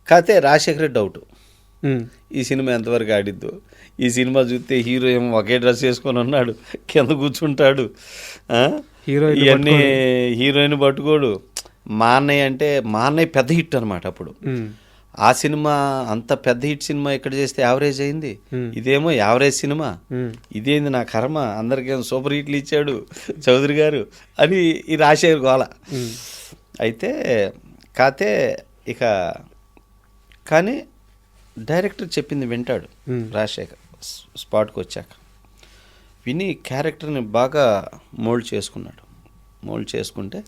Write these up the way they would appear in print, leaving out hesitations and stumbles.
కాకపోతే రాజశేఖర్ డౌట్ ఈ సినిమా ఎంతవరకు ఆడిద్దు. ఈ సినిమా చూస్తే హీరో ఏమో ఒకే డ్రెస్ వేసుకొని ఉన్నాడు, కింద కూర్చుంటాడు, ఇవన్నీ హీరోయిన్ పట్టుకోడు. మా అన్నయ్య పెద్ద హిట్ అనమాట అప్పుడు. ఆ సినిమా అంత పెద్ద హిట్ సినిమా ఇక్కడ చేస్తే యావరేజ్ అయింది, ఇదేమో యావరేజ్ సినిమా, ఇదేంది నా కర్మ, అందరికేమో సూపర్ హిట్లు ఇచ్చాడు చౌదరి గారు అని ఈ రాజశేఖర్ గోల. అయితే కాతే ఇక కానీ డైరెక్టర్ చెప్పింది వింటాడు రాజశేఖర్. స్పాట్కి వచ్చాక విని క్యారెక్టర్ని బాగా మోల్డ్ చేసుకున్నాడు. మోల్డ్ చేసుకుంటే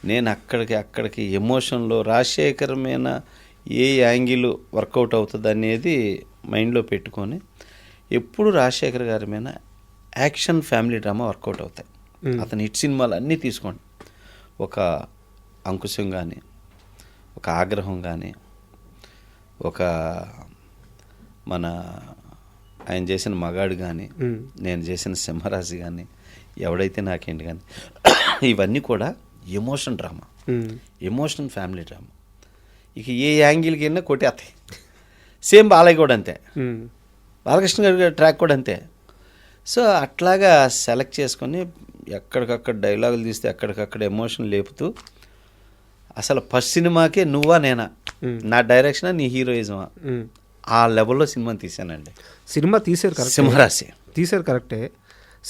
నేను అక్కడికి ఎమోషన్లో రాజశేఖర్ మీద ఏ యాంగిల్ వర్కౌట్ అవుతుంది అనేది మైండ్లో పెట్టుకొని ఎప్పుడు రాజశేఖర్ గారి మీద యాక్షన్ ఫ్యామిలీ డ్రామా వర్కౌట్ అవుతాయి. అతని హిట్ సినిమాలు అన్నీ తీసుకోండి, ఒక అంకుశం కానీ, ఒక ఆగ్రహం కానీ, ఒక మన ఆయన చేసిన మగాడు కానీ, నేను చేసిన సింహరాశి కానీ, ఎవడైతే నాకేంటి కానీ, ఇవన్నీ కూడా emotion drama, emotional family drama. ఇక ఏ యాంగిల్కి అయినా కొట్టేస్తాయి. సేమ్ బాలయ్య కూడా అంతే, బాలకృష్ణ గారి ట్రాక్ కూడా అంతే. సో అట్లాగా సెలెక్ట్ చేసుకొని ఎక్కడికక్కడ డైలాగులు తీస్తే ఎక్కడికక్కడ ఎమోషన్ లేపుతూ అసలు ఫస్ట్ సినిమాకే నువ్వా నేనా, నా డైరెక్షనా నీ హీరోయిజమా, ఆ లెవెల్లో సినిమాని తీశానండి. సినిమా తీసారు కరెక్ట్, సింహరాశి తీసారు కరెక్టే.